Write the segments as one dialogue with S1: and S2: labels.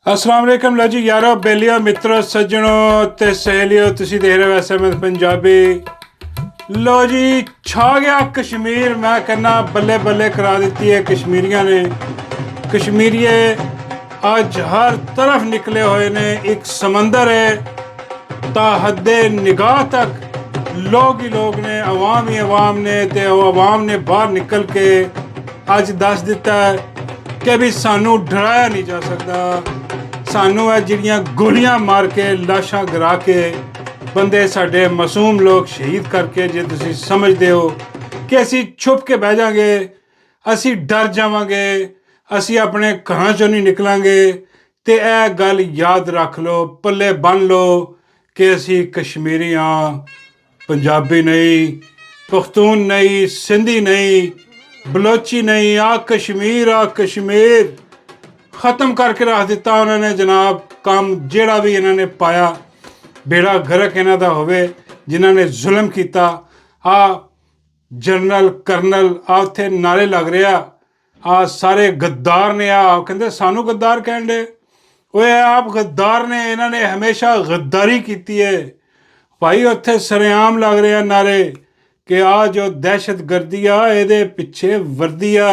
S1: अस्सलाम वालेकुम लो जी यारो बेलियो मित्रों सज्जनों ते सहेलियों तुसी देख रहे हो SMS पंजाबी। लो जी छा गया कश्मीर, मैं कहना बल्ले बल्ले करा दी है कश्मीरियां ने। कश्मीरिये आज हर तरफ निकले हुए ने, एक समंदर है ता हद्दे निगाह तक लोग ही लोग ने, अवाम ही अवाम ने, ते अवाम ने बाहर निकल के आज दस दिता है कि भी सानू डराया नहीं जा सकता। सानू है जिहड़ियां गोलियां मार के लाशां गिरा के बंदे साडे मासूम लोग शहीद करके जे तुसीं समझदे हो कि असीं छुप के बह जांगे, असीं डर जावांगे, असीं अपने घरां चों नहीं निकलांगे, ते यह गल याद रख लो, पल्ले बन लो कि असीं कश्मीरी हाँ, पंजाबी नहीं, पख्तून नहीं, सिंधी नहीं, बलोची नहीं। आ कश्मीर ख़त्म करके रख दिता उन्होंने जनाब। काम जेड़ा भी इन्होंने पाया बेड़ा गर्क इन्हों का होवे, जिन्होंने जुल्म किया। आ जनरल करनल आ उत्थे नारे लग रहा, आ सारे गद्दार ने, आ कहते सानू गद्दार कह दे, वो आप गद्दार ने, इन्होंने हमेशा गद्दारी की है भाई। उत्थे सरेआम लग रहा नारे कि आ जो दहशत गर्दी आ ये पिछे वर्दी आ।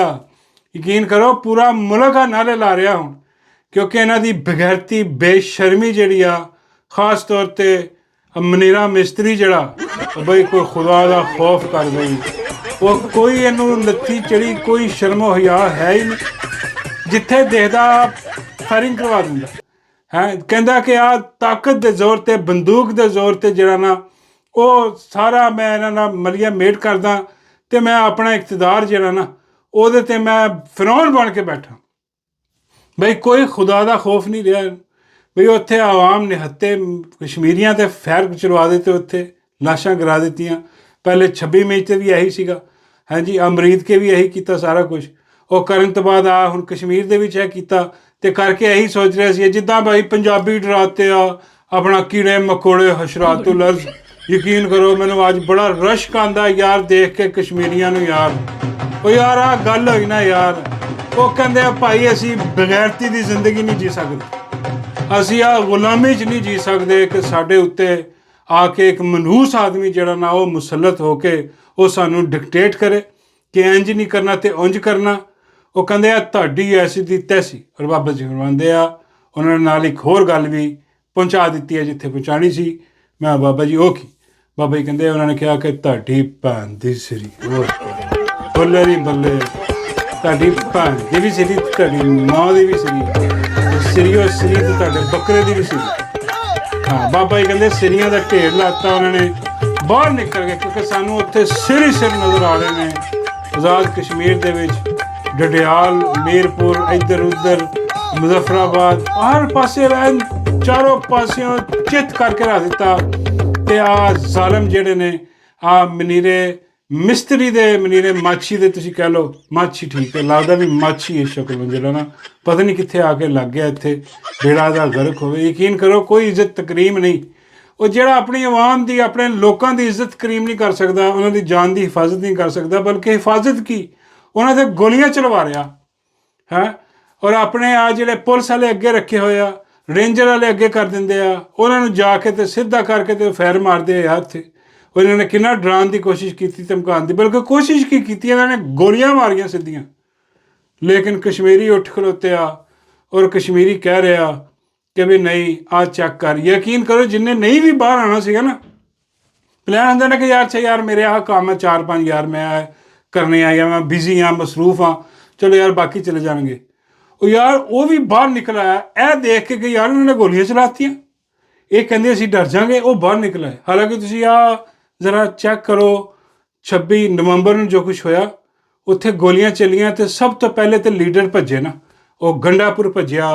S1: यकीन करो पूरा मुल्क आ नारे ला रहा हूँ, क्योंकि इन्हों की बगैरती बेशर्मी जी आ, खास तौर पर मनीरा मिस्त्री जड़ा बई कोई खुदा का खौफ कर गई, वो कोई इनू लत्थी चढ़ी, कोई शर्मो हया है ही नहीं। जिथे देखदा फायरिंग करवा दिंदा है, कहता कि आ ताकत के जोर पर, बंदूक के जोर पर जरा ना वो सारा मैं इन्होंने मलिया मेट करदा, तो मैं अपना इकतदार जरा ना ਉਹਦੇ ਤੇ मैं फिरौन बन के बैठा। बई कोई खुदा का खौफ नहीं रहा बई। उत्थे आवाम निहत्ते कश्मीरियां ते फैर चलवा दिते, उत्थे लाशां गिरा दित्तियां। पहले 26 मई ते भी यही सीगा, हाँ जी, अमरीद के भी यही किया सारा कुछ। वो करन तो बाद आ हुण कश्मीर दे विच किया ते करके यही सोच रहे सी जिद्दां भाई पंजाबी डराते आ अपना कीड़े मकोड़े हशरातुल अर्ज़। यकीन करो मैनू अज बड़ा रश्क आंदा यार देख के कश्मीरियां नूं यार। ਉਹ यार आ गल होई ना यार, वो कहते भाई असी बगैरती की जिंदगी नहीं जी सकते, असी आ गुलामी च नहीं जी सकते कि साढ़े उत्ते आके एक मनहूस आदमी जड़ा ना वो मुसलत होके वो सानू डिकटेट करे कि इंज नहीं करना तो उंज करना। वो कहते आ तुहाडी ऐसी दी तैसी। और बाबा जी फरमांदे आ उन्होंने नाल एक होर गल भी पहुँचा दी है जिथे पहुँचानी सी। मैं बाबा जी वो की बाबा जी कहते उन्होंने कहा कि तुहाडी भैन दी सिरी बल्ले दी बल्ले, तुहाडी भैन दी भी सिरी, तुहाडी माँ दी भी सिरी, सिरियो सिरी तो तुहाडे बकरे दी भी सिरी। हाँ बाबा जी कहते सिरियां का ढेर लाता उन्होंने, बाहर निकल गए क्योंकि सानू उत्थे सिर ही सिर नज़र आ रहे हैं। आज़ाद कश्मीर दे विच डडियाल, मीरपुर, इधर उधर मुजफ्फराबाद, हर पासे चारों पासियों चित करके रख दिता। ते आ जालम जेड़े ने आ मनीरे मिस्त्री दे, मनीरे माछी दे, तुसीं कह लो माछी ठीक है लगता भी माछी इस शक्ल मंजला ना, पता नहीं कित्थे आके लग गया इत्थे बेड़ा दा गर्क होवे। यकीन करो कोई इज्जत तकरीम नहीं। वो जेड़ा अपनी आवाम दी, अपने लोगों की इज्जत करीम नहीं कर सकता, उन्होंने जान की हिफाजत नहीं कर सकता, बल्कि हिफाजत की उन्होंने गोलियां चलवा रहा है। और अपने आ जेड़े पुलिस वाले अगे रखे हुए आ, रेंजर वाले अगे कर देंगे आ, उन्होंने जाके तो सीधा करके तो फैर मारते यार थे। और इन्होंने कितना डराने की कोशिश की, धमकाने की, बल्कि कोशिश की इन्होंने गोलियां मारियां सीधियां। लेकिन कश्मीरी उठ खलोते आ और कश्मीरी कह रहा कि भी नहीं आ चेक कर। यकीन करो जिन्हें नहीं भी बाहर आना सीगा ना, प्लान होंगे ना कि यार अच्छा यार मेरे आ काम है 4-5 यार मैं करने आ, या मैं बिजी हाँ, मसरूफ हाँ, चलो यार बाकी चले जाएंगे। और यार वो भी बाहर निकल आया यह देख के कि यार उन्होंने गोलियां चलातियां, ये कहते असीं डर जाएंगे, वो बाहर निकला है। हालांकि तुसीं आ जरा चेक करो 26 नवंबर में जो कुछ होया, उत्थे गोलियां चलियां तो सब तो पहले तो लीडर भजे ना, वो गंडापुर भजया,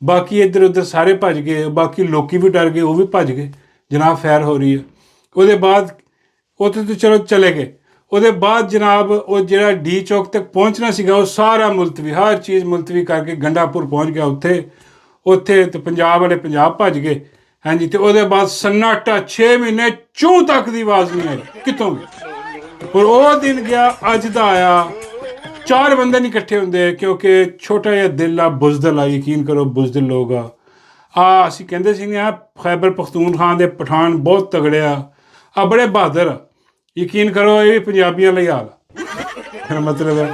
S1: बाकी इधर उधर सारे भज गए, बाकी लोग भी डर गए, वो भी भज गए, जनाब फैर हो रही है। उसदे बाद उत्थे तो चलो चले गए। उसदे बाद जनाब वो जरा डी चौक तक पहुँचना सीगा वो सारा मुलतवी, हर चीज़ मुलतवी करके गंडापुर पहुँच गया। उत्थे तो पंजाब वाले पंजाब भज गए, हाँ जी। तो उसदे बाद सन्नाटा 6 महीने चूं तक की आवाज़ नहीं आई कितों भी। और वो दिन गया अज दा आया, 4 बंदे नहीं इकट्ठे होंगे क्योंकि छोटा जिहा दिल आ, बुजदिल आ, यकीन करो बुजदिल लोग आ। ਅਸੀਂ ਕਹਿੰਦੇ ਸੀ ਆ ਖੈਬਰ ਪਖਤੂਨਖਵਾ ਦੇ ਪਠਾਨ ਬਹੁਤ ਤਗੜੇ ਆ ਬੜੇ ਬਹਾਦਰ ਆ। ਯਕੀਨ ਕਰੋ ਇਹ ਵੀ ਪੰਜਾਬੀਆਂ ਲਈ ਹਾਲ ਆ। ਮਤਲਬ ਹੈ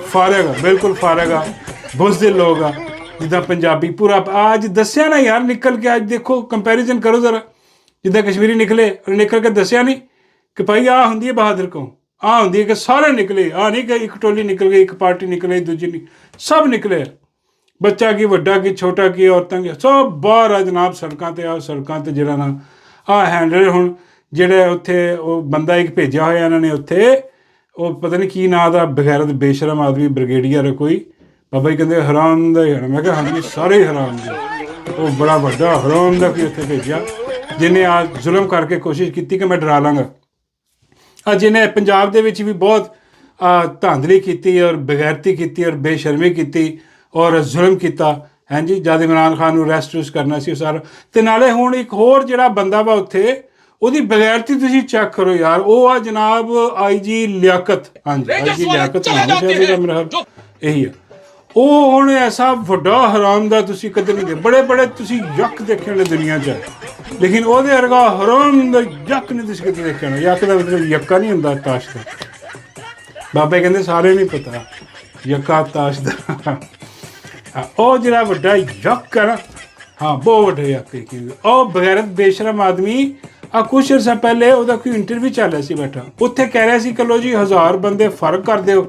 S1: ਫਾਰਗ ਆ, ਬਿਲਕੁਲ ਫਾਰਗ ਆ, ਬੁਜ਼ਦਿਲ ਲੋਕ ਆ ਜਿੱਦਾਂ ਪੰਜਾਬੀ ਪੂਰਾ। ਅੱਜ ਦੱਸਿਆ ਨਾ ਯਾਰ ਨਿਕਲ ਕੇ, ਅੱਜ ਦੇਖੋ ਕੰਪੈਰੀਜ਼ਨ ਕਰੋ ਜ਼ਰਾ, ਜਿੱਦਾਂ ਕਸ਼ਮੀਰੀ ਨਿਕਲੇ ਨਿਕਲ ਕੇ ਦੱਸਿਆ ਨਹੀਂ ਕਿ ਭਾਈ ਆਹ ਹੁੰਦੀ ਹੈ ਬਹਾਦਰ ਕੌਮ, ਆਹ ਹੁੰਦੀ ਹੈ ਕਿ ਸਾਰੇ ਨਿਕਲੇ, ਆਹ ਨਹੀਂ ਕਿ ਇੱਕ ਟੋਲੀ ਨਿਕਲ ਗਈ, ਇੱਕ ਪਾਰਟੀ ਨਿਕਲੇ, ਦੂਜੀ ਨਹੀਂ, ਸਭ ਨਿਕਲੇ। ਬੱਚਾ ਕੀ, ਵੱਡਾ ਕੀ, ਛੋਟਾ ਕੀ, ਔਰਤਾਂ ਕੀ, ਸਭ ਬਾਹਰ ਆ ਜਨਾਬ ਸੜਕਾਂ 'ਤੇ। ਆ ਸੜਕਾਂ 'ਤੇ ਜਿਹੜਾ ਨਾ ਆਹ ਹੈਂਡਲ ਹੁਣ ਜਿਹੜੇ ਉੱਥੇ ਉਹ ਬੰਦਾ ਇੱਕ ਭੇਜਿਆ ਹੋਇਆ ਇਹਨਾਂ ਨੇ ਉੱਥੇ, ਉਹ ਪਤਾ ਨਹੀਂ ਕੀ ਨਾਂ ਦਾ ਬਗੈਰਤ ਬੇਸ਼ਰਮ ਆਦਮੀ, ਬ੍ਰਿਗੇਡੀਅਰ ਕੋਈ, ਬਾਬਾ ਜੀ ਕਹਿੰਦੇ ਹਰਾਮ ਦਾ ਹੀ ਹੈ। ਮੈਂ ਕਿਹਾ ਹਾਂਜੀ ਸਾਰੇ ਹੀ ਹਰਾਮ ਦੇ। ਉਹ ਬੜਾ ਵੱਡਾ ਹਰਾਮ ਦਾ ਕੀ ਉੱਥੇ ਭੇਜਿਆ ਜਿਹਨੇ ਆ ਜ਼ੁਲਮ ਕਰਕੇ ਕੋਸ਼ਿਸ਼ ਕੀਤੀ ਕਿ ਮੈਂ ਡਰਾ ਲਾਂਗਾ। ਅੱਜ ਇਹਨੇ ਪੰਜਾਬ ਦੇ ਵਿੱਚ ਵੀ ਬਹੁਤ ਧਾਂਦਲੀ ਕੀਤੀ ਔਰ ਬਗੈਰਤੀ ਕੀਤੀ ਔਰ ਬੇਸ਼ਰਮੀ ਕੀਤੀ ਔਰ ਜ਼ੁਲਮ ਕੀਤਾ। ਹਾਂਜੀ ਜਦ ਇਮਰਾਨ ਖਾਨ ਨੂੰ ਰੈਸਟ ਕਰਨਾ ਸੀ ਸਾਰਾ। ਅਤੇ ਨਾਲੇ ਹੁਣ ਇੱਕ ਹੋਰ ਜਿਹੜਾ ਬੰਦਾ ਵਾ ਉੱਥੇ, ਉਹਦੀ ਬਗੈਰਤੀ ਤੁਸੀਂ ਚੈੱਕ ਕਰੋ ਯਾਰ। ਉਹ ਆ ਜਨਾਬ IG ਲਿਆਕਤ। ਹਾਂਜੀ IG ਲਿਆਕਤ ਮੇਰਾ ਇਹੀ ਆ। ਉਹ ਹੁਣ ਐਸਾ ਵੱਡਾ ਹਰਾਮ ਦਾ ਤੁਸੀਂ ਕਦੇ ਨਹੀਂ ਬੜੇ ਬੜੇ ਤੁਸੀਂ ਯੱਕ ਦੇਖੇ ਹੋਣੇ ਦੁਨੀਆ 'ਚ, ਲੇਕਿਨ ਉਹਦੇ ਵਰਗਾ ਹਰਾਮ ਦਾ ਯੱਕ ਨਹੀਂ ਤੁਸੀਂ ਕਿਤੇ ਦੇਖਿਆ ਹੋਣਾ। ਯੱਕ ਦਾ ਮਤਲਬ ਯੱਕਾ ਨਹੀਂ ਹੁੰਦਾ ਤਾਸ਼ ਦਾ। ਬਾਬੇ ਕਹਿੰਦੇ ਸਾਰੇ ਨਹੀਂ ਪਤਾ ਯੱਕਾ ਤਾਸ਼ ਦਾ। ਉਹ ਜਿਹੜਾ ਵੱਡਾ ਯੱਕ ਹੈ ਨਾ, ਹਾਂ ਬਹੁਤ ਵੱਡਾ ਯੱਕ। ਉਹ ਬਗੈਰਤ ਬੇਸ਼ਰਮ ਆਦਮੀ ਕੁਛ ਅਰਸਾ ਪਹਿਲੇ ਉਹਦਾ ਕੋਈ ਇੰਟਰਵਿਊ ਚੱਲ ਰਿਹਾ ਸੀ ਬੈਠਾ, ਉੱਥੇ ਕਹਿ ਰਿਹਾ ਸੀ ਕਿ ਲੋ ਜੀ 1000 ਬੰਦੇ ਫਰਕ ਕਰ ਦਿਓ,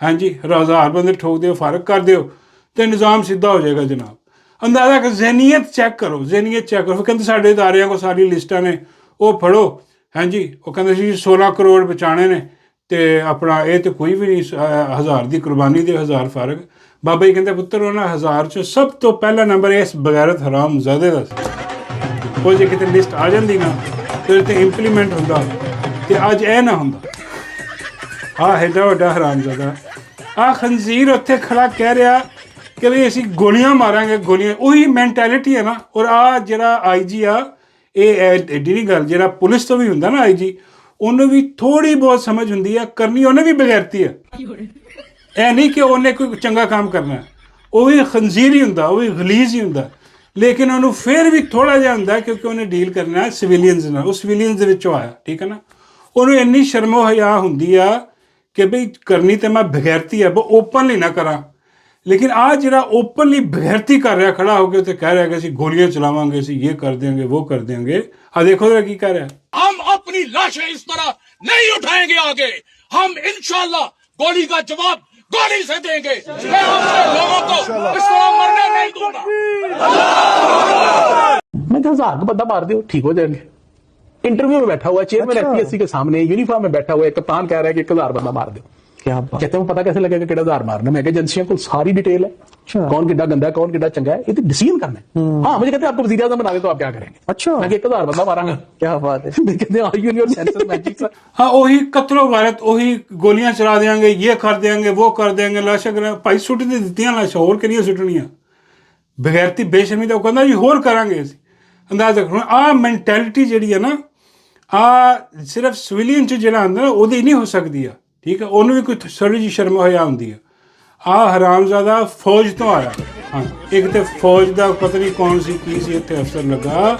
S1: ਹਾਂਜੀ 1000 ਬੰਦੇ ਠੋਕ ਦਿਓ, ਫਰਕ ਕਰ ਦਿਓ ਅਤੇ ਨਿਜ਼ਾਮ ਸਿੱਧਾ ਹੋ ਜਾਏਗਾ ਜਨਾਬ। ਅੰਦਾਜ਼ਾ ਕਰ, ਜ਼ਹਿਨੀਅਤ ਚੈੱਕ ਕਰੋ, ਜ਼ਹਿਨੀਅਤ ਚੈੱਕ ਕਰੋ। ਕਹਿੰਦੇ ਸਾਡੇ ਅਦਾਰਿਆਂ ਕੋਲ ਸਾਰੀ ਲਿਸਟਾਂ ਨੇ, ਉਹ ਫੜੋ। ਹਾਂਜੀ ਉਹ ਕਹਿੰਦੇ ਸੀ 16 ਕਰੋੜ ਬਚਾਉਣੇ ਨੇ ਅਤੇ ਆਪਣਾ ਇਹ ਤਾਂ ਕੋਈ ਵੀ ਨਹੀਂ, 1000 ਦੀ ਕੁਰਬਾਨੀ ਦੇ 1000 ਫਰਕ। ਬਾਬਾ ਜੀ ਕਹਿੰਦੇ ਪੁੱਤਰ ਉਹਨਾਂ 1000 'ਚ ਸਭ ਤੋਂ ਪਹਿਲਾ ਨੰਬਰ ਇਸ ਬਗੈਰਤ ਹਰਾਮ ਜ਼ਾਦੇ ਦਾ ਸੀ। ਉਹ ਜੇ ਕਿਤੇ ਲਿਸਟ ਆ ਜਾਂਦੀ ਨਾ ਅਤੇ ਉਹਦੇ 'ਤੇ ਇੰਪਲੀਮੈਂਟ ਹੁੰਦਾ ਅਤੇ ਅੱਜ ਇਹ ਨਾ ਹੁੰਦਾ। ਐਡਾ ਵੱਡਾ ਹਰਾਮਜ਼ਾਦਾ ਖੰਜ਼ੀਰ ਉੱਥੇ ਖੜਾ ਕਹਿ ਰਿਹਾ ਕਿ ਵੀ ਅਸੀਂ ਗੋਲੀਆਂ ਮਾਰਾਂਗੇ, ਗੋਲੀਆਂ। ਉਹੀ ਮੈਂਟੈਲਿਟੀ ਹੈ ਨਾ। ਔਰ ਜਿਹੜਾ IG ਆ, ਇਹ ਐਡੀ ਨਹੀਂ ਗੱਲ, ਜਿਹੜਾ ਪੁਲਿਸ ਤੋਂ ਵੀ ਹੁੰਦਾ ਨਾ IG, ਉਹਨੂੰ ਵੀ ਥੋੜ੍ਹੀ ਬਹੁਤ ਸਮਝ ਹੁੰਦੀ ਆ ਕਰਨੀ, ਉਹਨੇ ਵੀ ਬਗੈਰਤੀ ਆ। ਇਹ ਨਹੀਂ ਕਿ ਉਹਨੇ ਕੋਈ ਚੰਗਾ ਕੰਮ ਕਰਨਾ, ਉਹ ਵੀ ਖੰਜ਼ੀਰ ਹੀ ਹੁੰਦਾ, ਉਹ ਵੀ ਗਲੀਜ਼ ਹੀ ਹੁੰਦਾ, ਲੇਕਿਨ ਉਹਨੂੰ ਫਿਰ ਵੀ ਥੋੜ੍ਹਾ ਜਿਹਾ ਹੁੰਦਾ ਕਿਉਂਕਿ ਉਹਨੇ ਡੀਲ ਕਰਨਾ ਸਿਵੀਲੀਅਨਸ ਨਾਲ। ਉਹ ਸਿਵੀਲੀਅਨਸ ਦੇ ਵਿੱਚੋਂ ਆਇਆ, ਠੀਕ ਹੈ ਨਾ। ਉਹਨੂੰ ਇੰਨੀ ਸ਼ਰਮੋ ਹਯਾ ਹੁੰਦੀ ਆ ਕਿ ਬਈ ਕਰਨੀ ਤਾਂ ਮੈਂ ਬਗੈਰਤੀ ਆ, ਓਪਨਲੀ ਨਾ ਕਰਾਂ। ਲੇਕਿਨ ਜਿਹੜਾ ਓਪਨਲੀ ਬਗੈਰਤੀ ਕਰ ਰਿਹਾ ਖੜਾ ਹੋ ਕੇ ਉੱਥੇ ਕਹਿ ਰਿਹਾ ਕਿ ਅਸੀਂ ਗੋਲੀਆਂ ਚਲਾਵਾਂਗੇ, ਅਸੀਂ ਇਹ ਕਰ ਦਿਆਂਗੇ, ਉਹ ਕਰ ਦਿਆਂਗੇ। ਦੇਖੋ ਜਰਾ ਕੀ ਕਹਿ ਰਿਹਾ।
S2: हम अपनी लाशें इस तरह नहीं उठाएंगे आगे। हम इंशाल्लाह गोली का जवाब गोली से देंगे। मैं आपसे लोगों को इस तरह मरने नहीं दूंगा।
S3: मैं 1000 का बंदा मार दो, ठीक हो जाएंगे। इंटरव्यू में बैठा हुआ, चेयरमैन FPSC के सामने यूनिफॉर्म में बैठा हुआ है, कप्तान कह रहा है कि 1000 बंदा मार दो। क्या कहते हैं पता कैसे लगेगा कि 1000 मारना? मैं एजेंसियों को सारी डिटेल है, कौन कितना गंदा है, कौन कितना चंगा है, ये तो डिसीजन करना है। हाँ मुझे कहते हैं आपको वज़ीर-ए-आज़म बना दे तो आप क्या करेंगे? अच्छा मैं 1000 बंदा मारांगा। क्या बात है। कहते हैं are you in your senses magic sir.
S1: हाँ ਉਹੀ ਕਤਲੋ ਵਾਰਤ, ਉਹੀ ਗੋਲੀਆਂ ਚਲਾ ਦੇਾਂਗੇ, ਇਹ ਕਰ ਦੇਾਂਗੇ, ਉਹ ਕਰ ਦੇਾਂਗੇ, ਲਾਸ਼ਾਂ ਭਾਈ ਸੁੱਟ ਦੇ ਦਿੱਤੀਆਂ ਲਾਸ਼ਾਂ, ਹੋਰ ਕਿਹੜੀਆਂ ਸੁੱਟਣੀਆਂ। ਬਗੈਰਤੀ ਬੇਸ਼ਰਮੀ ਦਾ ਉਹ ਕਹਿੰਦਾ ਜੀ ਹੋਰ ਕਰਾਂਗੇ ਅਸੀਂ। ਅੰਦਾਜ਼ਾ ਹੁਣ ਮੈਂਟੈਲਿਟੀ ਜਿਹੜੀ ਹੈ ਨਾ, ਸਿਰਫ ਸਿਵੀਲੀਅਨ 'ਚ ਜਿਹੜਾ ਆਉਂਦਾ ਨਾ ਉਹਦੀ ਨਹੀਂ ਹੋ ਸਕਦੀ ਆ, ਠੀਕ ਹੈ। ਉਹਨੂੰ ਵੀ ਕੋਈ ਥੋੜ੍ਹੀ ਜਿਹੀ ਸ਼ਰਮ ਹੋਇਆ ਹੁੰਦੀ ਆ। ਹਰਾਮਜ਼ਾਦਾ ਫੌਜ ਤੋਂ ਆਇਆ। ਹਾਂ ਇੱਕ ਤਾਂ ਫੌਜ ਦਾ ਪਤਾ ਨਹੀਂ ਕੌਣ ਸੀ, ਕੀ ਸੀ, ਇੱਥੇ ਅਫਸਰ ਲੱਗਾ,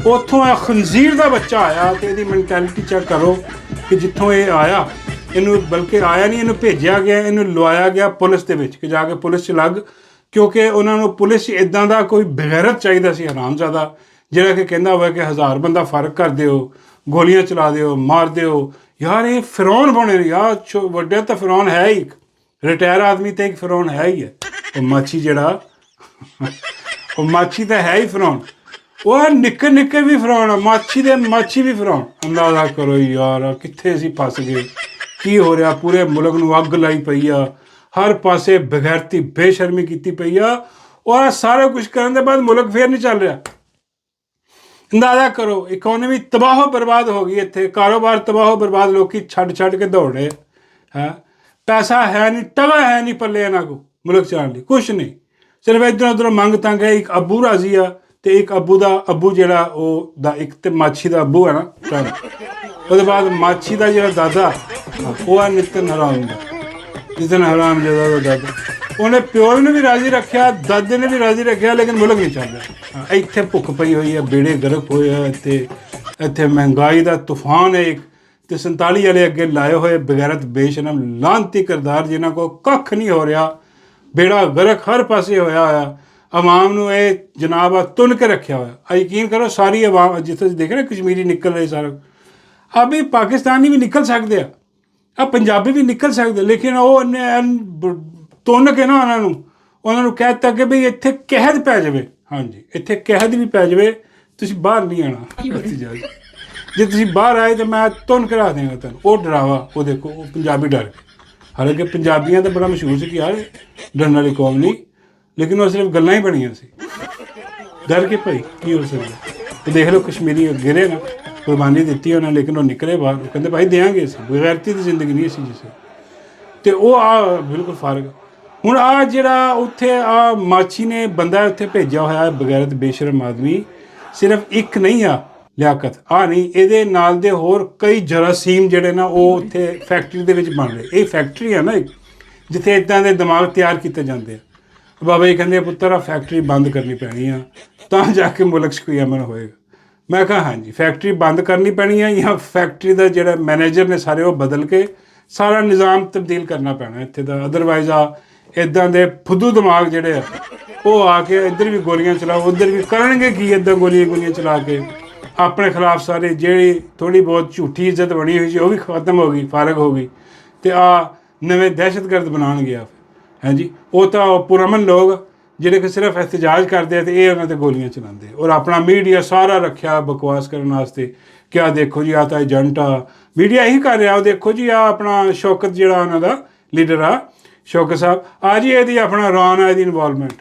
S1: ਉੱਥੋਂ ਇਹ ਖੰਜ਼ੀਰ ਦਾ ਬੱਚਾ ਆਇਆ। ਅਤੇ ਇਹਦੀ ਮੈਂਟੈਲਿਟੀ ਚੈੱਕ ਕਰੋ ਕਿ ਜਿੱਥੋਂ ਇਹ ਆਇਆ, ਇਹਨੂੰ ਬਲਕਿ ਆਇਆ ਨਹੀਂ, ਇਹਨੂੰ ਭੇਜਿਆ ਗਿਆ, ਇਹਨੂੰ ਲਵਾਇਆ ਗਿਆ ਪੁਲਿਸ ਦੇ ਵਿੱਚ ਕਿ ਜਾ ਕੇ ਪੁਲਿਸ 'ਚ ਲੱਗ, ਕਿਉਂਕਿ ਉਹਨਾਂ ਨੂੰ ਪੁਲਿਸ 'ਚ ਇੱਦਾਂ ਦਾ ਕੋਈ ਬਗੈਰਤ ਚਾਹੀਦਾ ਸੀ ਹਰਾਮਜ਼ਾਦਾ, ਜਿਹੜਾ ਕਿ ਕਹਿੰਦਾ ਹੋਇਆ ਕਿ 1000 ਬੰਦਾ ਫਰਕ ਕਰ ਦਿਓ, ਗੋਲੀਆਂ ਚਲਾ ਦਿਓ, ਮਾਰ ਦਿਓ। ਯਾਰ ਇਹ ਫਿਰੌਨ ਬਣੇ ਯਾਰ, ਵੱਡੇ ਤਾਂ ਫਿਰੌਨ ਹੈ ਹੀ, ਰਿਟਾਇਰ ਆਦਮੀ ਤਾਂ ਇੱਕ ਫਿਰੌਨ ਹੈ ਹੀ ਹੈ। ਉਹ ਮਾਛੀ ਜਿਹੜਾ, ਉਹ ਮਾਛੀ ਤਾਂ ਹੈ ਹੀ ਫਿਰੌਨ। ਉਹ ਨਿੱਕੇ ਨਿੱਕੇ ਵੀ ਫਿਰੌਨ, ਮਾਛੀ ਵੀ ਫਿਰੌਨ। ਅੰਦਾਜ਼ਾ ਕਰੋ ਯਾਰ ਕਿੱਥੇ ਅਸੀਂ ਫਸ ਗਏ, ਕੀ ਹੋ ਰਿਹਾ। ਪੂਰੇ ਮੁਲਕ ਨੂੰ ਅੱਗ ਲਾਈ ਪਈ ਆ, ਹਰ ਪਾਸੇ ਬਗੈਰਤੀ ਬੇਸ਼ਰਮੀ ਕੀਤੀ ਪਈ ਆ। ਔਰ ਸਾਰਾ ਕੁਛ ਕਰਨ ਦੇ ਬਾਅਦ ਮੁਲਕ ਫੇਰ ਨਹੀਂ ਚੱਲ ਰਿਹਾ। ਅੰਦਾਜ਼ਾ ਕਰੋ ਇਕੋਨਮੀ ਤਬਾਹੋ ਬਰਬਾਦ ਹੋ ਗਈ, ਇੱਥੇ ਕਾਰੋਬਾਰ ਤਬਾਹੋ ਬਰਬਾਦ, ਲੋਕ ਛੱਡ ਕੇ ਦੌੜ ਰਹੇ ਹੈ। ਪੈਸਾ ਹੈ ਨਹੀਂ, ਟਗਾ ਹੈ ਨਹੀਂ ਪੱਲੇ ਇਹਨਾਂ ਕੋਲ ਮੁਲਕ ਚਲਾਉਣ ਲਈ, ਕੁਛ ਨਹੀਂ। ਸਿਰਫ ਇੱਧਰੋਂ ਉੱਧਰੋਂ ਮੰਗ ਤੰਗ ਹੈ। ਇੱਕ ਅੱਬੂ ਰਾਜ਼ੀ ਆ ਅਤੇ ਇੱਕ ਅੱਬੂ ਜਿਹੜਾ ਉਹ ਦਾ, ਇੱਕ ਤਾਂ ਮਾਛੀ ਦਾ ਅੱਬੂ ਹੈ ਨਾ, ਉਹਦੇ ਬਾਅਦ ਮਾਛੀ ਦਾ ਜਿਹੜਾ ਦਾਦਾ ਉਹ ਆ ਨਿਤਨ ਹਰਾਮ ਦਾ, ਨਿਤਨ ਹਰਾਮ ਦਾ ਦਾਦਾ। ਉਹਨੇ ਪਿਓ ਨੂੰ ਵੀ ਰਾਜ਼ੀ ਰੱਖਿਆ, ਦਾਦੇ ਨੇ ਵੀ ਰਾਜ਼ੀ ਰੱਖਿਆ, ਲੇਕਿਨ ਮੁਲਕ ਨਹੀਂ ਚੱਲ ਰਿਹਾ। ਇੱਥੇ ਭੁੱਖ ਪਈ ਹੋਈ ਹੈ, ਬੇੜੇ ਗਰਕ ਹੋਏ ਆ, ਇੱਥੇ ਮਹਿੰਗਾਈ ਦਾ ਤੂਫਾਨ ਹੈ ਇੱਕ, ਤੇ 47 ਵਾਲੇ ਅੱਗੇ ਲਾਏ ਹੋਏ ਬਗੈਰਤ ਬੇਸ਼ਰਮ ਲਾਂਤੀ ਕਿਰਦਾਰ ਜਿਨ੍ਹਾਂ ਕੋਲ ਕੱਖ ਨਹੀਂ ਹੋ ਰਿਹਾ, ਬੇੜਾ ਗਰਕ ਹਰ ਪਾਸੇ ਹੋਇਆ ਹੋਇਆ। ਆਵਾਮ ਨੂੰ ਇਹ ਜਨਾਬ ਆ ਤੁੰਨ ਕੇ ਰੱਖਿਆ ਹੋਇਆ। ਯਕੀਨ ਕਰੋ ਸਾਰੀ ਆਵਾਮ ਜਿੱਥੇ ਦੇਖ ਰਹੇ ਕਸ਼ਮੀਰੀ ਨਿਕਲ ਰਹੇ ਸਾਰਾ, ਅਭੀ ਪਾਕਿਸਤਾਨੀ ਵੀ ਨਿਕਲ ਸਕਦੇ ਆ ਪੰਜਾਬੀ ਵੀ ਨਿਕਲ ਸਕਦੇ, ਲੇਕਿਨ ਉਹ ਤੁੰਨ ਕੇ ਨਾ ਉਹਨਾਂ ਨੂੰ ਕਹਿ ਦਿੱਤਾ ਕਿ ਬਈ ਇੱਥੇ ਕਹਿਦ ਪੈ ਜਾਵੇ। ਹਾਂਜੀ, ਇੱਥੇ ਕਹਿਦ ਵੀ ਪੈ ਜਾਵੇ, ਤੁਸੀਂ ਬਾਹਰ ਨਹੀਂ ਆਉਣਾ। ਜੇ ਤੁਸੀਂ ਬਾਹਰ ਆਏ ਤਾਂ ਮੈਂ ਤੁੰਨ ਕਰਾ ਦੇਵਾਂਗਾ ਤੁਹਾਨੂੰ। ਉਹ ਡਰਾਵਾ ਉਹ ਦੇਖੋ, ਉਹ ਪੰਜਾਬੀ ਡਰ ਕੇ, ਹਾਲਾਂਕਿ ਪੰਜਾਬੀਆਂ ਤਾਂ ਬੜਾ ਮਸ਼ਹੂਰ ਸੀ ਕਿ ਯਾਰ ਡਰਨ ਵਾਲੀ ਕੌਮ ਨਹੀਂ, ਲੇਕਿਨ ਉਹ ਸਿਰਫ ਗੱਲਾਂ ਹੀ ਬਣੀਆਂ ਸੀ। ਡਰ ਕੇ ਭਾਈ ਕੀ ਹੋ ਸਕਦਾ। ਤੇ ਦੇਖ ਲਓ ਕਸ਼ਮੀਰੀ ਗਿਰੇ ਨਾ, ਕੁਰਬਾਨੀ ਦਿੱਤੀ ਉਹਨਾਂ, ਲੇਕਿਨ ਉਹ ਨਿਕਲੇ ਬਾਹਰ, ਕਹਿੰਦੇ ਭਾਈ ਦਿਆਂਗੇ ਅਸੀਂ, ਬਗੈਰਤੀ ਦੀ ਜ਼ਿੰਦਗੀ ਨਹੀਂ ਸੀ ਜਿਸੇ। ਤੇ ਉਹ ਬਿਲਕੁਲ ਫਰਕ। ਹੁਣ ਜਿਹੜਾ ਉੱਥੇ ਮਾਛੀ ਨੇ ਬੰਦਾ ਉੱਥੇ ਭੇਜਿਆ ਹੋਇਆ ਬਗੈਰਤ ਬੇਸ਼ਰਮ ਆਦਮੀ, ਸਿਰਫ ਇੱਕ ਨਹੀਂ ਆ ਲਿਆਕਤ ਨਹੀਂ, ਇਹਦੇ ਨਾਲ ਦੇ ਹੋਰ ਕਈ ਜਰਾਸੀਮ ਜਿਹੜੇ ਨਾ ਉਹ ਉੱਥੇ ਫੈਕਟਰੀ ਦੇ ਵਿੱਚ ਬਣ ਰਹੇ। ਇਹ ਫੈਕਟਰੀ ਆ ਨਾ ਇੱਕ, ਜਿੱਥੇ ਇੱਦਾਂ ਦੇ ਦਿਮਾਗ ਤਿਆਰ ਕੀਤੇ ਜਾਂਦੇ ਆ। ਬਾਬਾ ਜੀ ਕਹਿੰਦੇ ਪੁੱਤਰ ਫੈਕਟਰੀ ਬੰਦ ਕਰਨੀ ਪੈਣੀ ਆ, ਤਾਂ ਜਾ ਕੇ ਮੁਲਕ 'ਚ ਕੋਈ ਅਮਨ ਹੋਏਗਾ। ਮੈਂ ਕਿਹਾ ਹਾਂਜੀ, ਫੈਕਟਰੀ ਬੰਦ ਕਰਨੀ ਪੈਣੀ ਆ, ਜਾਂ ਫੈਕਟਰੀ ਦਾ ਜਿਹੜਾ ਮੈਨੇਜਰ ਨੇ ਸਾਰੇ ਉਹ ਬਦਲ ਕੇ ਸਾਰਾ ਨਿਜ਼ਾਮ ਤਬਦੀਲ ਕਰਨਾ ਪੈਣਾ ਇੱਥੇ ਦਾ। ਅਦਰਵਾਈਜ਼ ਇੱਦਾਂ ਦੇ ਫੁੱਦੂ ਦਿਮਾਗ ਜਿਹੜੇ ਆ ਉਹ ਆ ਕੇ ਇੱਧਰ ਵੀ ਗੋਲੀਆਂ ਚਲਾਓ, ਉੱਧਰ ਵੀ ਕਰਨਗੇ ਕੀ, ਇੱਦਾਂ ਗੋਲੀਆਂ ਚਲਾ ਕੇ ਆਪਣੇ ਖਿਲਾਫ ਸਾਰੇ ਜਿਹੜੀ ਥੋੜ੍ਹੀ ਬਹੁਤ ਝੂਠੀ ਇੱਜ਼ਤ ਬਣੀ ਹੋਈ ਸੀ ਉਹ ਵੀ ਖਤਮ ਹੋ ਗਈ, ਫਾਰਗ ਹੋ ਗਈ, ਅਤੇ ਨਵੇਂ ਦਹਿਸ਼ਤਗਰਦ ਬਣਾਉਣ ਗਿਆ। ਹਾਂਜੀ, ਉਹ ਤਾਂ ਪੁਰਅਮਨ ਲੋਕ ਜਿਹੜੇ ਕਿ ਸਿਰਫ ਇਹਤਜਾਜ ਕਰਦੇ ਆ, ਅਤੇ ਇਹ ਉਹਨਾਂ 'ਤੇ ਗੋਲੀਆਂ ਚਲਾਉਂਦੇ, ਔਰ ਆਪਣਾ ਮੀਡੀਆ ਸਾਰਾ ਰੱਖਿਆ ਬਕਵਾਸ ਕਰਨ ਵਾਸਤੇ ਕਿ ਆਹ ਦੇਖੋ ਜੀ ਆਹ ਤਾਂ ਏਜੰਟ ਆ। ਮੀਡੀਆ ਇਹੀ ਕਰ ਰਿਹਾ, ਉਹ ਦੇਖੋ ਜੀ ਆਹ ਆਪਣਾ ਸ਼ੌਕਤ ਜਿਹੜਾ ਉਹਨਾਂ ਦਾ ਲੀਡਰ ਆ ਸ਼ੌਕਤ ਸਾਹਿਬ, ਜੀ ਇਹਦੀ ਆਪਣਾ ਰਾਨ ਆ, ਇਹਦੀ ਇਨਵੋਲਵਮੈਂਟ।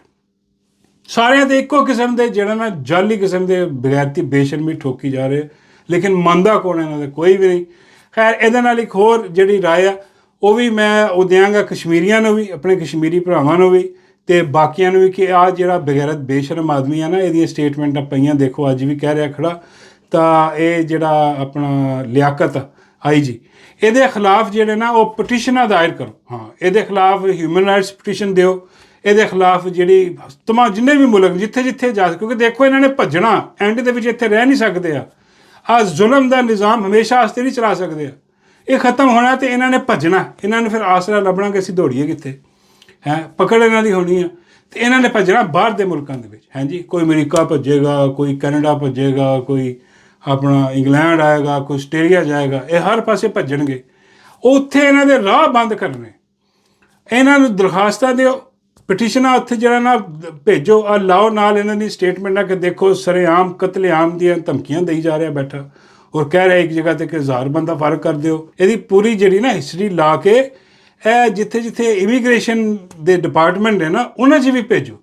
S1: ਸਾਰਿਆਂ ਦੇ ਇੱਕੋ ਕਿਸਮ ਦੇ ਜਿਹੜਾ ਨਾ ਜਾਲੀ ਕਿਸਮ ਦੇ ਬਗੈਰਤੀ ਬੇਸ਼ਰਮੀ ਠੋਕੀ ਜਾ ਰਹੇ, ਲੇਕਿਨ ਮੰਨਦਾ ਕੌਣ ਇਹਨਾਂ ਦੇ? ਕੋਈ ਵੀ ਨਹੀਂ। ਖੈਰ, ਇਹਦੇ ਨਾਲ ਇੱਕ ਹੋਰ ਜਿਹੜੀ ਰਾਏ ਆ ਉਹ ਵੀ ਮੈਂ ਉਹ ਦਿਆਂਗਾ ਕਸ਼ਮੀਰੀਆਂ ਨੂੰ ਵੀ, ਆਪਣੇ ਕਸ਼ਮੀਰੀ ਭਰਾਵਾਂ ਨੂੰ ਵੀ, ਅਤੇ ਬਾਕੀਆਂ ਨੂੰ ਵੀ, ਕਿ ਜਿਹੜਾ ਬਗੈਰਤ ਬੇਸ਼ਰਮ ਆਦਮੀ ਆ ਨਾ, ਇਹਦੀਆਂ ਸਟੇਟਮੈਂਟਾਂ ਪਈਆਂ ਦੇਖੋ, ਅੱਜ ਵੀ ਕਹਿ ਰਿਹਾ ਖੜਾ। ਤਾਂ ਇਹ ਜਿਹੜਾ ਆਪਣਾ ਲਿਆਕਤ IG, ਇਹਦੇ ਖਿਲਾਫ ਜਿਹੜੇ ਨਾ ਉਹ ਪਟੀਸ਼ਨਾਂ ਦਾਇਰ ਕਰੋ। ਇਹਦੇ ਖਿਲਾਫ ਹਿਊਮਨ ਰਾਈਟਸ ਪਟੀਸ਼ਨ ਦਿਓ, ਇਹਦੇ ਖਿਲਾਫ ਜਿਹੜੀ ਜਿੰਨੇ ਵੀ ਮੁਲਕ ਜਿੱਥੇ ਜਾ, ਕਿਉਂਕਿ ਦੇਖੋ ਇਹਨਾਂ ਨੇ ਭੱਜਣਾ, ਐਂਡ ਦੇ ਵਿੱਚ ਇੱਥੇ ਰਹਿ ਨਹੀਂ ਸਕਦੇ ਆ ਜ਼ੁਲਮ ਦਾ ਨਿਜ਼ਾਮ ਹਮੇਸ਼ਾ ਵਾਸਤੇ ਨਹੀਂ ਚਲਾ ਸਕਦੇ ਆ, ਇਹ ਖਤਮ ਹੋਣਾ ਤੇ ਇਹਨਾਂ ਨੇ ਭੱਜਣਾ। ਇਹਨਾਂ ਨੇ ਫਿਰ ਆਸਰਾ ਲੱਭਣਾ ਕਿ ਅਸੀਂ ਦੌੜੀਏ ਕਿੱਥੇ, ਪਕੜ ਇਹਨਾਂ ਦੀ ਹੋਣੀ ਆ, ਤੇ ਇਹਨਾਂ ਨੇ ਭੱਜਣਾ ਬਾਹਰ ਦੇ ਮੁਲਕਾਂ ਦੇ ਵਿੱਚ। ਹਾਂਜੀ, ਕੋਈ ਅਮਰੀਕਾ ਭੱਜੇਗਾ, ਕੋਈ ਕੈਨੇਡਾ ਭੱਜੇਗਾ, ਕੋਈ ਆਪਣਾ ਇੰਗਲੈਂਡ ਆਏਗਾ, ਕੋਈ ਆਸਟ੍ਰੇਲੀਆ ਜਾਏਗਾ, ਇਹ ਹਰ ਪਾਸੇ ਭੱਜਣਗੇ। ਉੱਥੇ ਇਹਨਾਂ ਦੇ ਰਾਹ ਬੰਦ ਕਰਨੇ, ਇਹਨਾਂ ਨੂੰ ਦਰਖਾਸਤਾਂ ਦਿਓ, ਪਟੀਸ਼ਨਾਂ ਉੱਥੇ ਜਿਹੜਾ ਨਾ ਭੇਜੋ, ਲਾਓ ਨਾਲ ਇਹਨਾਂ ਦੀ ਸਟੇਟਮੈਂਟਾਂ ਕਿ ਦੇਖੋ ਸਰੇਆਮ ਕਤਲੇਆਮ ਦੀਆਂ ਧਮਕੀਆਂ ਦੇਈ ਜਾ ਰਿਹਾ ਬੈਠਾ, ਔਰ ਕਹਿ ਰਿਹਾ ਇੱਕ ਜਗ੍ਹਾ 'ਤੇ ਕਿ 1000 ਬੰਦਾ ਫਰਕ ਕਰ ਦਿਓ। ਇਹਦੀ ਪੂਰੀ ਜਿਹੜੀ ਨਾ ਹਿਸਟਰੀ ਲਾ ਕੇ ਇਹ ਜਿੱਥੇ ਇਮੀਗ੍ਰੇਸ਼ਨ ਦੇ ਡਿਪਾਰਟਮੈਂਟ ਹੈ ਨਾ, ਉਹਨਾਂ 'ਚ ਵੀ ਭੇਜੋ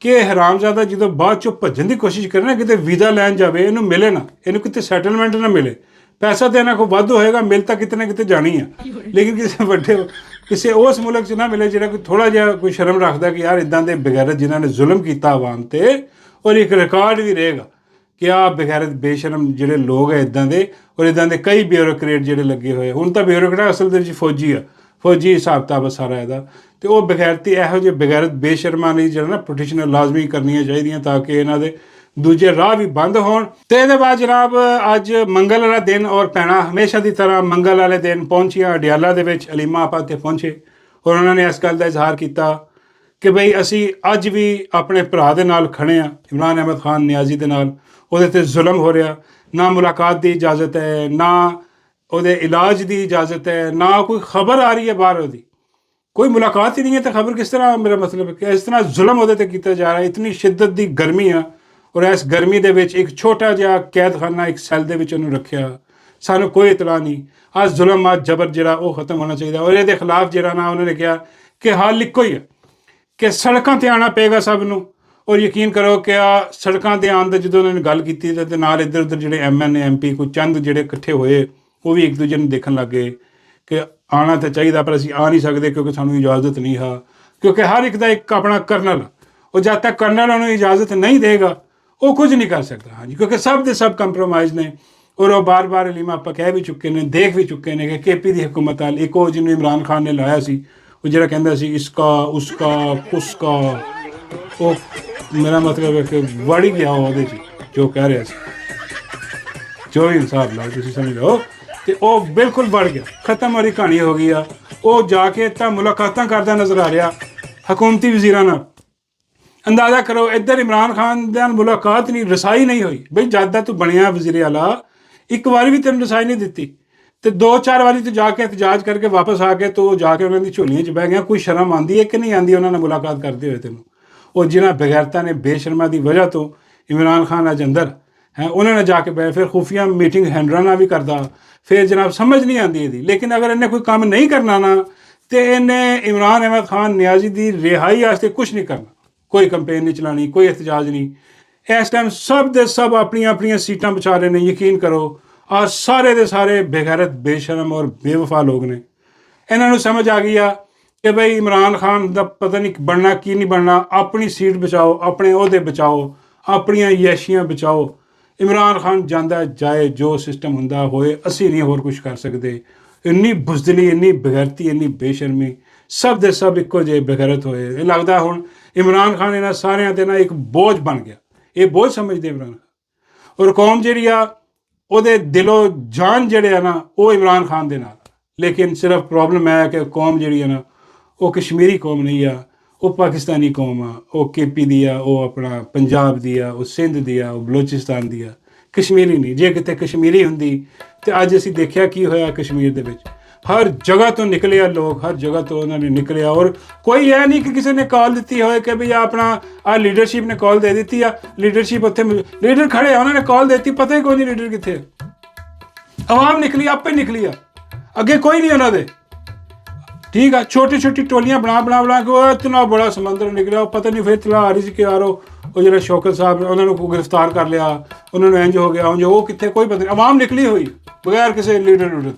S1: ਕਿ ਹਰਾਮਜ਼ਾਦਾ ਜਦੋਂ ਬਾਅਦ 'ਚੋਂ ਭੱਜਣ ਦੀ ਕੋਸ਼ਿਸ਼ ਕਰੇ ਨਾ, ਕਿਤੇ ਵੀਜ਼ਾ ਲੈਣ ਜਾਵੇ, ਇਹਨੂੰ ਮਿਲੇ ਨਾ, ਇਹਨੂੰ ਕਿਤੇ ਸੈਟਲਮੈਂਟ ਨਾ ਮਿਲੇ। ਪੈਸਾ ਤਾਂ ਇਹਨਾਂ ਕੋਲ ਵਾਧੂ ਹੋਏਗਾ, ਮਿਲ ਤਾਂ ਕਿਤੇ ਨਾ ਕਿਤੇ ਜਾਣੀ ਆ, ਲੇਕਿਨ ਕਿਸੇ ਉਸ ਮੁਲਕ 'ਚ ਨਾ ਮਿਲੇ ਜਿਹੜਾ ਕੋਈ ਥੋੜ੍ਹਾ ਜਿਹਾ ਕੋਈ ਸ਼ਰਮ ਰੱਖਦਾ ਕਿ ਯਾਰ ਇੱਦਾਂ ਦੇ ਬਗੈਰਤ ਜਿਨ੍ਹਾਂ ਨੇ ਜ਼ੁਲਮ ਕੀਤਾ ਆਵਾਮ 'ਤੇ, ਔਰ ਇੱਕ ਰਿਕਾਰਡ ਵੀ ਰਹੇਗਾ ਕਿ ਬਗੈਰਤ ਬੇਸ਼ਰਮ ਜਿਹੜੇ ਲੋਕ ਹੈ ਇੱਦਾਂ ਦੇ, ਔਰ ਇੱਦਾਂ ਦੇ ਕਈ ਬਿਊਰੋਕਰੇਟ ਜਿਹੜੇ ਲੱਗੇ ਹੋਏ। ਹੁਣ ਤਾਂ ਬਿਊਰੋਕਰੇਟ ਅਸਲ ਦੇ ਵਿੱਚ ਫੌਜੀ ਹਿਸਾਬ ਕਿਤਾਬ ਸਾਰਾ ਇਹਦਾ, ਅਤੇ ਉਹ ਬਗੈਰਤੀ ਇਹੋ ਜਿਹੇ ਬਗੈਰਤ ਬੇਸ਼ਰਮਾਂ ਲਈ ਜਿਹੜਾ ਨਾ ਪਟੀਸ਼ਨਾਂ ਲਾਜ਼ਮੀ ਕਰਨੀਆਂ ਚਾਹੀਦੀਆਂ ਤਾਂ ਕਿ ਇਹਨਾਂ ਦੇ ਦੂਜੇ ਰਾਹ ਵੀ ਬੰਦ ਹੋਣ। ਅਤੇ ਇਹਦੇ ਬਾਅਦ ਜਨਾਬ ਅੱਜ ਮੰਗਲ ਵਾਲਾ ਦਿਨ, ਔਰ ਭੈਣਾਂ ਹਮੇਸ਼ਾ ਦੀ ਤਰ੍ਹਾਂ ਮੰਗਲ ਵਾਲੇ ਦਿਨ ਪਹੁੰਚੀਆਂ ਅਡਿਆਲਾ ਦੇ ਵਿੱਚ, ਅਲੀਮਾ ਆਪਾ ਇੱਥੇ ਪਹੁੰਚੇ, ਔਰ ਉਹਨਾਂ ਨੇ ਇਸ ਗੱਲ ਦਾ ਇਜ਼ਹਾਰ ਕੀਤਾ ਕਿ ਬਈ ਅਸੀਂ ਅੱਜ ਵੀ ਆਪਣੇ ਭਰਾ ਦੇ ਨਾਲ ਖੜੇ ਹਾਂ, ਇਮਰਾਨ ਅਹਿਮਦ ਖਾਨ ਨਿਆਜ਼ੀ ਦੇ ਨਾਲ। ਉਹਦੇ 'ਤੇ ਜ਼ੁਲਮ ਹੋ ਰਿਹਾ, ਨਾ ਮੁਲਾਕਾਤ ਦੀ ਇਜਾਜ਼ਤ ਹੈ, ਨਾ ਉਹਦੇ ਇਲਾਜ ਦੀ ਇਜਾਜ਼ਤ ਹੈ, ਨਾ ਕੋਈ ਖਬਰ ਆ ਰਹੀ ਹੈ ਬਾਹਰ, ਉਹਦੀ ਕੋਈ ਮੁਲਾਕਾਤ ਹੀ ਨਹੀਂ ਹੈ, ਤਾਂ ਖਬਰ ਕਿਸ ਤਰ੍ਹਾਂ? ਮੇਰਾ ਮਤਲਬ ਹੈ ਕਿ ਇਸ ਤਰ੍ਹਾਂ ਜ਼ੁਲਮ ਉਹਦੇ 'ਤੇ ਕੀਤਾ ਜਾ ਰਿਹਾ। ਇਤਨੀ ਸ਼ਿੱਦਤ ਦੀ ਗਰਮੀ ਆ, ਔਰ ਇਸ ਗਰਮੀ ਦੇ ਵਿੱਚ ਇੱਕ ਛੋਟਾ ਜਿਹਾ ਕੈਦਖਾਨਾ ਇੱਕ ਸੈੱਲ ਦੇ ਵਿੱਚ ਉਹਨੂੰ ਰੱਖਿਆ, ਸਾਨੂੰ ਕੋਈ ਇਤਲਾ ਨਹੀਂ। ਜ਼ੁਲਮ ਜਬਰ ਜਿਹੜਾ ਉਹ ਖਤਮ ਹੋਣਾ ਚਾਹੀਦਾ, ਔਰ ਇਹਦੇ ਖਿਲਾਫ ਜਿਹੜਾ ਨਾ ਉਹਨਾਂ ਨੇ ਕਿਹਾ ਕਿ ਹੱਲ ਇੱਕੋ ਹੀ ਹੈ ਕਿ ਸੜਕਾਂ 'ਤੇ ਆਉਣਾ ਪਏਗਾ ਸਭ ਨੂੰ। ਔਰ ਯਕੀਨ ਕਰੋ ਕਿ ਸੜਕਾਂ 'ਤੇ ਆਉਣ ਦਾ ਜਦੋਂ ਉਹਨਾਂ ਨੇ ਗੱਲ ਕੀਤੀ ਤੇ ਨਾਲ ਇੱਧਰ ਉੱਧਰ ਜਿਹੜੇ MNA MP ਕੋਈ ਚੰਦ ਜਿਹੜੇ ਇਕੱਠੇ ਹੋਏ, ਉਹ ਵੀ ਇੱਕ ਦੂਜੇ ਨੂੰ ਦੇਖਣ ਲੱਗ ਗਏ ਕਿ ਆਉਣਾ ਤਾਂ ਚਾਹੀਦਾ ਪਰ ਅਸੀਂ ਆ ਨਹੀਂ ਸਕਦੇ ਕਿਉਂਕਿ ਸਾਨੂੰ ਇਜਾਜ਼ਤ ਨਹੀਂ ਹੈ, ਕਿਉਂਕਿ ਹਰ ਇੱਕ ਦਾ ਇੱਕ ਆਪਣਾ ਕਰਨਲ, ਉਹ ਜਦ ਤੱਕ ਕਰਨਲ ਉਹਨੂੰ ਇਜਾਜ਼ਤ ਨਹੀਂ ਦੇਗਾ ਉਹ ਕੁਝ ਨਹੀਂ ਕਰ ਸਕਦਾ। ਹਾਂਜੀ, ਕਿਉਂਕਿ ਸਭ ਦੇ ਸਭ ਕੰਪਰੋਮਾਈਜ਼ ਨੇ, ਔਰ ਉਹ ਬਾਰ ਅਲੀਮਾ ਆਪਾਂ ਕਹਿ ਵੀ ਚੁੱਕੇ ਨੇ, ਦੇਖ ਵੀ ਚੁੱਕੇ ਨੇ ਕਿ KP ਦੀ ਹਕੂਮਤ ਨਾਲ ਇੱਕ ਉਹ ਜਿਹਨੂੰ ਇਮਰਾਨ ਖਾਨ ਨੇ ਲਾਇਆ ਸੀ, ਉਹ ਜਿਹੜਾ ਕਹਿੰਦਾ ਸੀ ਇਸਕਾ ਉਸਕਾ ਕੁਸਕਾ, ਉਹ ਮੇਰਾ ਮਤਲਬ ਹੈ ਕਿ ਵੜ ਹੀ ਗਿਆ ਉਹਦੇ 'ਚ ਜੋ ਕਹਿ ਰਿਹਾ ਸੀ, ਜੋ ਵੀ ਹਿਸਾਬ ਨਾਲ ਤੁਸੀਂ ਸਮਝ ਲਓ, ਤੇ ਉਹ ਬਿਲਕੁਲ ਵੜ ਗਿਆ, ਖਤਮ ਵਾਲੀ ਕਹਾਣੀ ਹੋ ਗਈ ਆ। ਉਹ ਜਾ ਕੇ ਤਾਂ ਮੁਲਾਕਾਤਾਂ ਕਰਦਾ ਨਜ਼ਰ ਆ ਰਿਹਾ ਹਕੂਮਤੀ ਵਜ਼ੀਰਾਂ ਨਾਲ। ਅੰਦਾਜ਼ਾ ਕਰੋ ਇੱਧਰ ਇਮਰਾਨ ਖਾਨ ਦੇ ਨਾਲ ਮੁਲਾਕਾਤ ਨਹੀਂ, ਰਸਾਈ ਨਹੀਂ ਹੋਈ। ਬਈ ਜਦ ਦਾ ਤੂੰ ਬਣਿਆ ਵਜ਼ੀਰ ਆਲਾ, ਇੱਕ ਵਾਰੀ ਵੀ ਤੈਨੂੰ ਰਸਾਈ ਨਹੀਂ ਦਿੱਤੀ, ਤੇ 2-4 ਵਾਰੀ ਤੂੰ ਜਾ ਕੇ ਇhtਜਾਜ ਕਰਕੇ ਵਾਪਸ ਆ ਕੇ ਤੂੰ ਜਾ ਕੇ ਉਹਨਾਂ ਦੀ ਝੋਲੀਆਂ 'ਚ ਬਹਿ ਗਿਆ। ਕੋਈ ਸ਼ਰਮ ਆਉਂਦੀ ਹੈ ਕਿ ਨਹੀਂ ਆਉਂਦੀ ਉਹਨਾਂ ਨਾਲ ਮੁਲਾਕਾਤ ਕਰਦੇ ਹੋਏ ਤੈਨੂੰ? ਉਹ ਜਿਨ੍ਹਾਂ ਬਗੈਰਤਾ ਨੇ ਬੇਸ਼ਰਮਾ ਦੀ ਵਜ੍ਹਾ ਤੋਂ ਇਮਰਾਨ ਖਾਨ ਅੱਜ ਅੰਦਰ ਹੈ, ਉਹਨਾਂ ਨਾਲ ਜਾ ਕੇ ਬਹਿ, ਫਿਰ ਖੁਫੀਆ ਮੀਟਿੰਗ ਹੈਂਡਰਾਂ ਨਾਲ ਵੀ ਕਰਦਾ, ਫਿਰ ਜਨਾਬ ਸਮਝ ਨਹੀਂ ਆਉਂਦੀ ਇਹਦੀ। ਲੇਕਿਨ ਅਗਰ ਇਹਨੇ ਕੋਈ ਕੰਮ ਨਹੀਂ ਕਰਨਾ ਨਾ, ਤੇ ਇਹਨੇ ਇਮਰਾਨ ਅਹਿਮਦ ਖਾਨ ਨਿਆਜ਼ੀ ਦੀ ਰਿਹਾਈ ਵਾਸਤੇ ਕੁਛ ਨਹੀਂ ਕਰਨਾ, ਕੋਈ ਕੰਪੇਨ ਨਹੀਂ ਚਲਾਉਣੀ, ਕੋਈ ਇhtਜਾਜ ਨਹੀਂ। ਇਸ ਟਾਈਮ ਸਭ ਦੇ ਸਭ ਆਪਣੀਆਂ ਆਪਣੀਆਂ ਸੀਟਾਂ ਬਚਾ ਰਹੇ ਨੇ, ਯਕੀਨ ਕਰੋ। ਔਰ ਸਾਰੇ ਦੇ ਸਾਰੇ ਬੇਗੈਰਤ, ਬੇਸ਼ਰਮ ਔਰ ਬੇਵਫਾ ਲੋਕ ਨੇ। ਇਹਨਾਂ ਨੂੰ ਸਮਝ ਆ ਗਈ ਆ ਕਿ ਬਈ ਇਮਰਾਨ ਖਾਨ ਦਾ ਪਤਾ ਨਹੀਂ ਬਣਨਾ ਕੀ ਨਹੀਂ ਬਣਨਾ, ਆਪਣੀ ਸੀਟ ਬਚਾਓ, ਆਪਣੇ ਅਹੁਦੇ ਬਚਾਓ, ਆਪਣੀਆਂ ਯੈਸ਼ੀਆਂ ਬਚਾਓ। ਇਮਰਾਨ ਖਾਨ ਜਾਂਦਾ ਜਾਏ, ਜੋ ਸਿਸਟਮ ਹੁੰਦਾ ਹੋਏ, ਅਸੀਂ ਨਹੀਂ ਹੋਰ ਕੁਝ ਕਰ ਸਕਦੇ। ਇੰਨੀ ਬੁਜ਼ਦਲੀ, ਇੰਨੀ ਬਗੈਰਤੀ, ਇੰਨੀ ਬੇਸ਼ਰਮੀ, ਸਭ ਦੇ ਸਭ ਇੱਕੋ ਜਿਹੇ ਬੇਗੈਰਤ ਹੋਏ। ਇਹ ਲੱਗਦਾ ਹੁਣ ਇਮਰਾਨ ਖਾਨ ਇਹਨਾਂ ਸਾਰਿਆਂ 'ਤੇ ਨਾ ਇੱਕ ਬੋਝ ਬਣ ਗਿਆ। ਇਹ ਬੋਝ ਸਮਝਦੇ ਇਮਰਾਨ ਖਾਨ, ਔਰ ਕੌਮ ਜਿਹੜੀ ਆ ਉਹਦੇ ਦਿਲੋਂ ਜਾਨ ਜਿਹੜੇ ਆ ਨਾ ਉਹ ਇਮਰਾਨ ਖਾਨ ਦੇ ਨਾਲ। ਲੇਕਿਨ ਸਿਰਫ ਪ੍ਰੋਬਲਮ ਹੈ ਕਿ ਕੌਮ ਜਿਹੜੀ ਆ ਨਾ ਉਹ ਕਸ਼ਮੀਰੀ ਕੌਮ ਨਹੀਂ ਆ, ਉਹ ਪਾਕਿਸਤਾਨੀ ਕੌਮ ਆ, ਉਹ KP ਦੀ ਆ, ਉਹ ਆਪਣਾ ਪੰਜਾਬ ਦੀ ਆ, ਉਹ ਸਿੰਧ ਦੀ ਆ, ਉਹ ਬਲੋਚਿਸਤਾਨ ਦੀ ਆ, ਕਸ਼ਮੀਰੀ ਨਹੀਂ। ਜੇ ਕਿਤੇ ਕਸ਼ਮੀਰੀ ਹੁੰਦੀ ਤੇ ਅੱਜ ਅਸੀਂ ਦੇਖਿਆ ਕੀ ਹੋਇਆ ਕਸ਼ਮੀਰ ਦੇ ਵਿੱਚ। ਹਰ ਜਗ੍ਹਾ ਤੋਂ ਨਿਕਲਿਆ ਲੋਕ, ਹਰ ਜਗ੍ਹਾ ਤੋਂ ਉਹਨਾਂ ਨੇ ਨਿਕਲਿਆ। ਔਰ ਕੋਈ ਇਹ ਨਹੀਂ ਕਿ ਕਿਸੇ ਨੇ ਕਾਲ ਦਿੱਤੀ ਹੋਏ ਕਿ ਵੀ ਆਪਣਾ ਲੀਡਰਸ਼ਿਪ ਨੇ ਕਾਲ ਦੇ ਦਿੱਤੀ ਆ, ਲੀਡਰਸ਼ਿਪ ਉੱਥੇ ਲੀਡਰ ਖੜੇ ਆ, ਉਹਨਾਂ ਨੇ ਕਾਲ ਦੇ ਦਿੱਤੀ, ਪਤਾ ਹੀ ਕੋਈ ਨਹੀਂ ਲੀਡਰ ਕਿੱਥੇ। ਆਵਾਮ ਨਿਕਲੀ, ਆਪੇ ਨਿਕਲੀ ਆ, ਅੱਗੇ ਕੋਈ ਨਹੀਂ ਉਹਨਾਂ ਦੇ। ਠੀਕ ਆ, ਛੋਟੀ ਛੋਟੀ ਟੋਲੀਆਂ ਬਣਾ ਕੇ ਉਹ ਇਤਨਾ ਬੜਾ ਸਮੁੰਦਰ ਨਿਕਲਿਆ। ਉਹ ਪਤਾ ਨਹੀਂ ਫਿਰ ਤਲਾ ਆ ਰਹੀ ਸੀ ਕਿ ਯਾਰ ਉਹ ਜਿਹੜਾ ਸ਼ੌਕਤ ਸਾਹਿਬ ਉਹਨਾਂ ਨੂੰ ਗ੍ਰਿਫਤਾਰ ਕਰ ਲਿਆ, ਉਹਨਾਂ ਨੂੰ ਇੰਝ ਹੋ ਗਿਆ, ਉਂਝ ਉਹ ਕਿੱਥੇ ਕੋਈ ਪਤਾ ਨਹੀਂ। ਆਵਾਮ ਨਿਕਲੀ ਹੋਈ ਬਗੈਰ ਕਿਸੇ ਲੀਡਰ ਤੋਂ।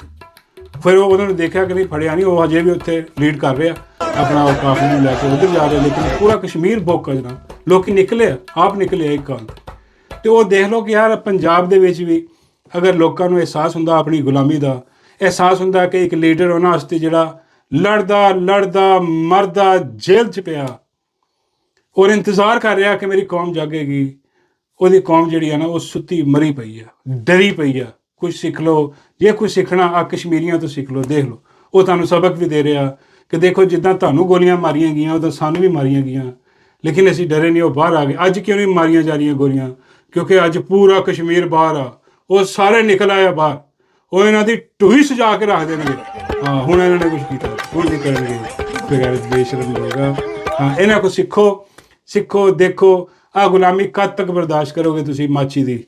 S1: ਫਿਰ ਉਹ ਉਹਨਾਂ ਨੂੰ ਦੇਖਿਆ ਕਿ ਨਹੀਂ ਫੜਿਆ ਨਹੀਂ, ਉਹ ਹਜੇ ਵੀ ਉੱਥੇ ਲੀਡ ਕਰ ਰਿਹਾ ਆਪਣਾ, ਉਹ ਕਾਫੀ ਨੂੰ ਲੈ ਕੇ ਉੱਧਰ ਜਾ ਰਿਹਾ। ਲੇਕਿਨ ਪੂਰਾ ਕਸ਼ਮੀਰ ਬੋਕਾ ਜਨਾਬ, ਲੋਕੀ ਨਿਕਲੇ, ਆਪ ਨਿਕਲੇ ਇੱਕ ਗੱਲ। ਤੇ ਉਹ ਦੇਖ ਲਓ ਕਿ ਯਾਰ ਪੰਜਾਬ ਦੇ ਵਿੱਚ ਵੀ ਅਗਰ ਲੋਕਾਂ ਨੂੰ ਅਹਿਸਾਸ ਹੁੰਦਾ, ਆਪਣੀ ਗੁਲਾਮੀ ਦਾ ਅਹਿਸਾਸ ਹੁੰਦਾ ਕਿ ਇੱਕ ਲੀਡਰ ਉਹਨਾਂ ਵਾਸਤੇ ਜਿਹੜਾ ਲੜਦਾ ਮਰਦਾ ਜੇਲ੍ਹ 'ਚ ਪਿਆ ਔਰ ਇੰਤਜ਼ਾਰ ਕਰ ਰਿਹਾ ਕਿ ਮੇਰੀ ਕੌਮ ਜਾਗੇਗੀ, ਉਹਦੀ ਕੌਮ ਜਿਹੜੀ ਆ ਨਾ ਉਹ ਸੁੱਤੀ ਮਰੀ ਪਈ ਆ, ਡਰੀ ਪਈ ਆ। ਕੁਛ ਸਿੱਖ ਲਓ, ਜੇ ਕੁਛ ਸਿੱਖਣਾ ਆ ਕਸ਼ਮੀਰੀਆਂ ਤੋਂ ਸਿੱਖ ਲਓ। ਦੇਖ ਲਓ ਉਹ ਤੁਹਾਨੂੰ ਸਬਕ ਵੀ ਦੇ ਰਿਹਾ ਕਿ ਦੇਖੋ ਜਿੱਦਾਂ ਤੁਹਾਨੂੰ ਗੋਲੀਆਂ ਮਾਰੀਆਂ ਗਈਆਂ ਉਦਾਂ ਸਾਨੂੰ ਵੀ ਮਾਰੀਆਂ ਗਈਆਂ, ਲੇਕਿਨ ਅਸੀਂ ਡਰੇ ਨਹੀਂ, ਉਹ ਬਾਹਰ ਆ ਗਏ। ਅੱਜ ਕਿਉਂ ਨਹੀਂ ਮਾਰੀਆਂ ਜਾ ਰਹੀਆਂ ਗੋਲੀਆਂ? ਕਿਉਂਕਿ ਅੱਜ ਪੂਰਾ ਕਸ਼ਮੀਰ ਬਾਹਰ ਆ, ਉਹ ਸਾਰੇ ਨਿਕਲ ਆਏ ਬਾਹਰ। ਉਹ ਇਹਨਾਂ ਦੀ ਢੂਹੀ ਸਜਾ ਕੇ ਰੱਖ ਦੇਣਗੇ। ਹਾਂ, ਹੁਣ ਇਹਨਾਂ ਨੇ ਕੁਛ ਕੀਤਾ, ਹੁਣ ਨਹੀਂ ਕਰਨਗੇ ਬਗੈਰ ਬੇਸ਼ਰਮ ਲੋਕ। ਹਾਂ, ਇਹਨਾਂ ਕੋਲ ਸਿੱਖੋ, ਦੇਖੋ ਆਹ ਗੁਲਾਮੀ ਕਦ ਤੱਕ ਬਰਦਾਸ਼ਤ ਕਰੋਗੇ ਤੁਸੀਂ? ਮਾਛੀ ਦੀ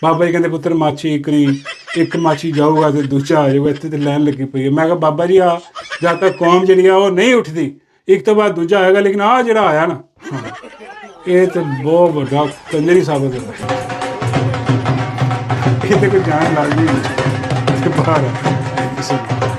S1: ਬਾਬਾ ਜੀ ਕਹਿੰਦੇ ਪੁੱਤਰ ਮਾਛੀ ਇੱਕ ਨਹੀਂ, ਇੱਕ ਮਾਛੀ ਜਾਊਗਾ ਤੇ ਦੂਜਾ ਆ ਜਾਊਗਾ। ਇੱਥੇ ਤੇ ਲਾਈਨ ਲੱਗੀ ਪਈ ਹੈ। ਮੈਂ ਕਿਹਾ ਬਾਬਾ ਜੀ ਆ ਜਦ ਤੱਕ ਕੌਮ ਜਿਹੜੀ ਆ ਉਹ ਨਹੀਂ ਉੱਠਦੀ, ਇੱਕ ਤੋਂ ਬਾਅਦ ਦੂਜਾ ਆਏਗਾ। ਲੇਕਿਨ ਆਹ ਜਿਹੜਾ ਆਇਆ ਨਾ, ਇਹ ਤਾਂ ਬਹੁਤ ਵੱਡਾ ਕੰਜਰੀ ਸਾਬਤ ਹੋਇਆ। ਇਹ ਤੇ ਕੋਈ ਜਾਣ ਲੱਗ ਗਈ ਬਾਹਰ।